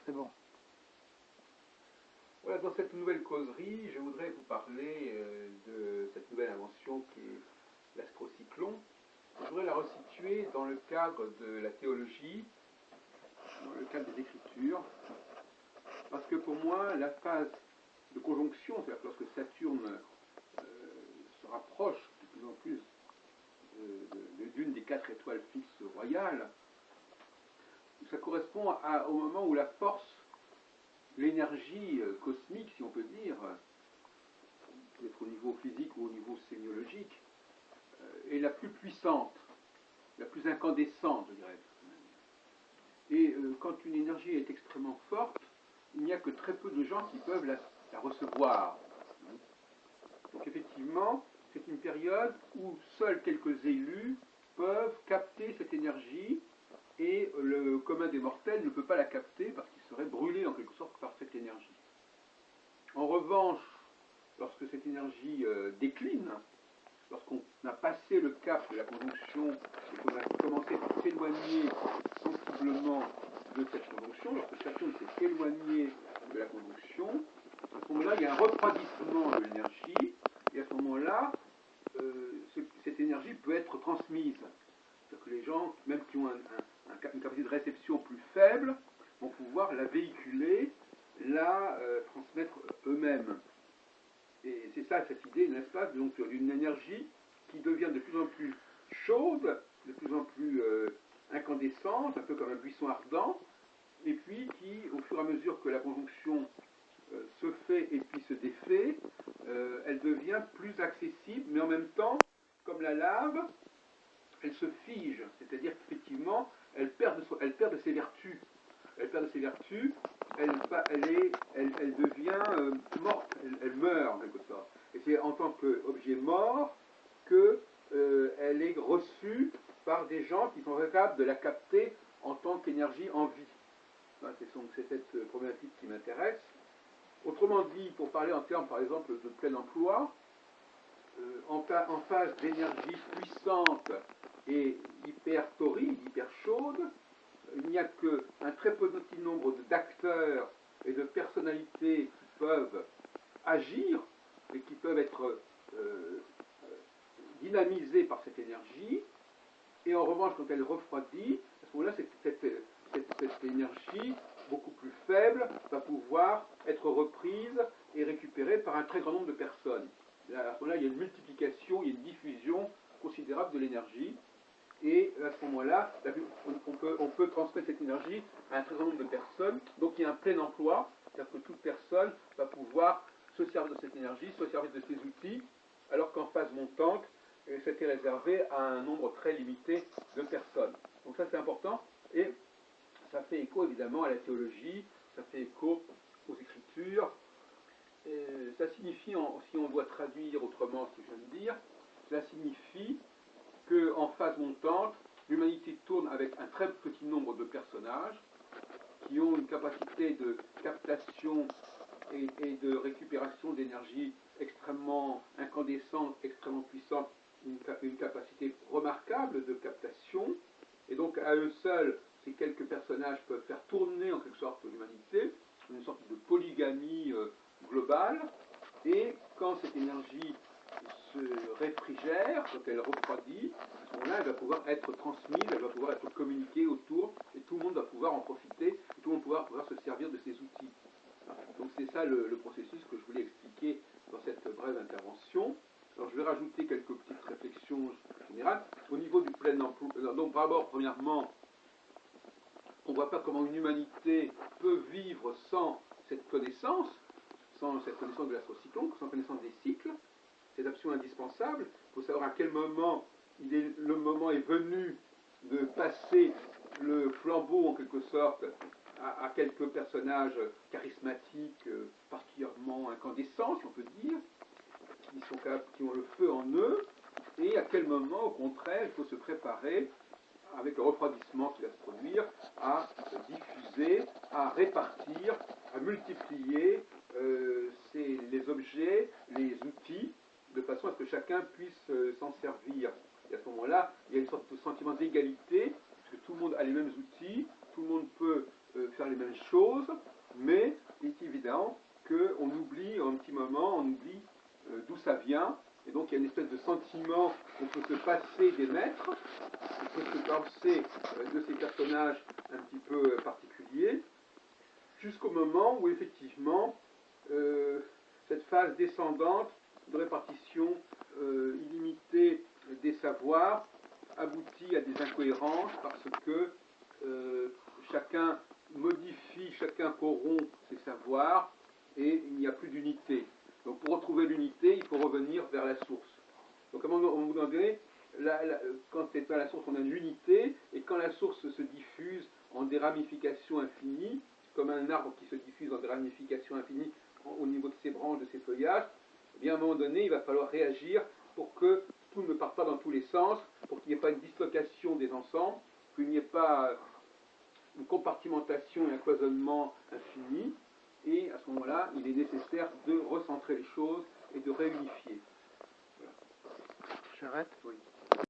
C'est bon. Voilà, dans cette nouvelle causerie, je voudrais vous parler de cette nouvelle invention qui est l'astrocyclone. Je voudrais la resituer dans le cadre de la théologie, dans le cadre des Écritures, parce que pour moi, la phase de conjonction, c'est-à-dire que lorsque Saturne se rapproche de plus en plus d'une des 4 étoiles fixes royales, ça correspond au moment où la force, l'énergie cosmique, si on peut dire, peut-être au niveau physique ou au niveau sémiologique, est la plus puissante, la plus incandescente, je dirais. Et quand une énergie est extrêmement forte, il n'y a que très peu de gens qui peuvent la recevoir. Donc effectivement, c'est une période où seuls quelques élus peuvent capter cette énergie et le commun des mortels ne peut pas la capter parce qu'il serait brûlé en quelque sorte par cette énergie. En revanche, lorsque cette énergie décline, lorsqu'on a passé le cap de la conjonction et qu'on a commencé à s'éloigner sensiblement de cette conjonction, lorsque Saturne s'est éloigné de la conjonction, à ce moment-là, il y a un refroidissement de l'énergie, et à ce moment-là, cette énergie peut être transmise. C'est-à-dire que les gens, même qui ont une capacité de réception plus faible, vont pouvoir la véhiculer, la transmettre eux-mêmes. Et c'est ça cette idée, n'est-ce pas, donc d'une énergie qui devient de plus en plus chaude, de plus en plus incandescente, un peu comme un buisson ardent, et puis qui, au fur et à mesure que la conjonction se fait et puis se défait, elle devient plus accessible, mais en même temps, comme la lave, elle se fige, c'est-à-dire qu'effectivement, elle perd de ses vertus. Elle perd de ses vertus, elle devient morte, elle meurt en quelque sorte. Et c'est en tant qu'objet mort qu'elle est reçue par des gens qui sont capables de la capter en tant qu'énergie en vie. C'est cette problématique qui m'intéresse. Autrement dit, pour parler en termes par exemple de plein emploi, en phase d'énergie puissante et hyper torride, hyper chaude, il n'y a qu'un très petit nombre d'acteurs et de personnalités qui peuvent agir et qui peuvent être dynamisés par cette énergie. Et en revanche, quand elle refroidit, à ce moment-là, cette énergie beaucoup plus faible va pouvoir être reprise et récupérée par un très grand nombre de personnes. À ce moment-là, il y a une multiplication, il y a une diffusion considérable de l'énergie. Et à ce moment-là, on peut transmettre cette énergie à un très grand nombre de personnes. Donc il y a un plein emploi, c'est-à-dire que toute personne va pouvoir se servir de cette énergie, se servir de ces outils, alors qu'en phase montante, c'était réservé à un nombre très limité de personnes. Donc ça c'est important, et ça fait écho évidemment à la théologie, ça fait écho aux Écritures. Et ça signifie, si on doit traduire autrement ce que je viens de dire, cela signifie qu'en phase montante, l'humanité tourne avec un très petit nombre de personnages qui ont une capacité de captation et de récupération d'énergie extrêmement incandescente, extrêmement puissante, une capacité remarquable de captation. Et donc à eux seuls, ces quelques personnages peuvent faire tourner en quelque sorte l'humanité, une sorte de polygamie globale. Et quand cette énergie se réfrigère, quand elle refroidit, à ce moment-là, elle va pouvoir être transmise, elle va pouvoir être communiquée autour, et tout le monde va pouvoir en profiter, et tout le monde va pouvoir se servir de ces outils. Donc c'est ça le processus que je voulais expliquer dans cette brève intervention. Alors je vais rajouter quelques petites réflexions générales. Au niveau du plein emploi, donc d'abord, premièrement, on ne voit pas comment une humanité peut vivre sans cette connaissance de l'astrocyclone, sans connaissance des cycles. C'est absolument indispensable. Il faut savoir à quel moment le moment est venu de passer le flambeau, en quelque sorte, à quelques personnages charismatiques, particulièrement incandescents, si on peut dire, qui ont le feu en eux, et à quel moment, au contraire, il faut se préparer, avec le refroidissement qui va se produire, à diffuser, à répartir, à multiplier les objets, les outils, de façon à ce que chacun puisse s'en servir. Et à ce moment-là, il y a une sorte de sentiment d'égalité, puisque tout le monde a les mêmes outils, tout le monde peut faire les mêmes choses, mais il est évident qu'on oublie, en un petit moment, on oublie d'où ça vient, et donc il y a une espèce de sentiment qu'on peut se passer des maîtres, on peut se passer de ces personnages un petit peu particuliers, jusqu'au moment où effectivement cette phase descendante de répartition illimitée des savoirs aboutit à des incohérences parce que chacun modifie, chacun corrompt ses savoirs et il n'y a plus d'unité. Donc pour retrouver l'unité, il faut revenir vers la source. Donc à un moment donné, quand c'est à la source, on a l'unité, et quand la source se diffuse en des ramifications infinies, comme un arbre qui se diffuse en des ramifications infinies au niveau de ses branches, de ses feuillages, eh bien à un moment donné, il va falloir réagir pour que tout ne parte pas dans tous les sens, pour qu'il n'y ait pas une dislocation des ensembles, qu'il n'y ait pas une compartimentation et un cloisonnement infini, et à ce moment-là, il est nécessaire de recentrer les choses et de réunifier. Voilà. J'arrête. Oui.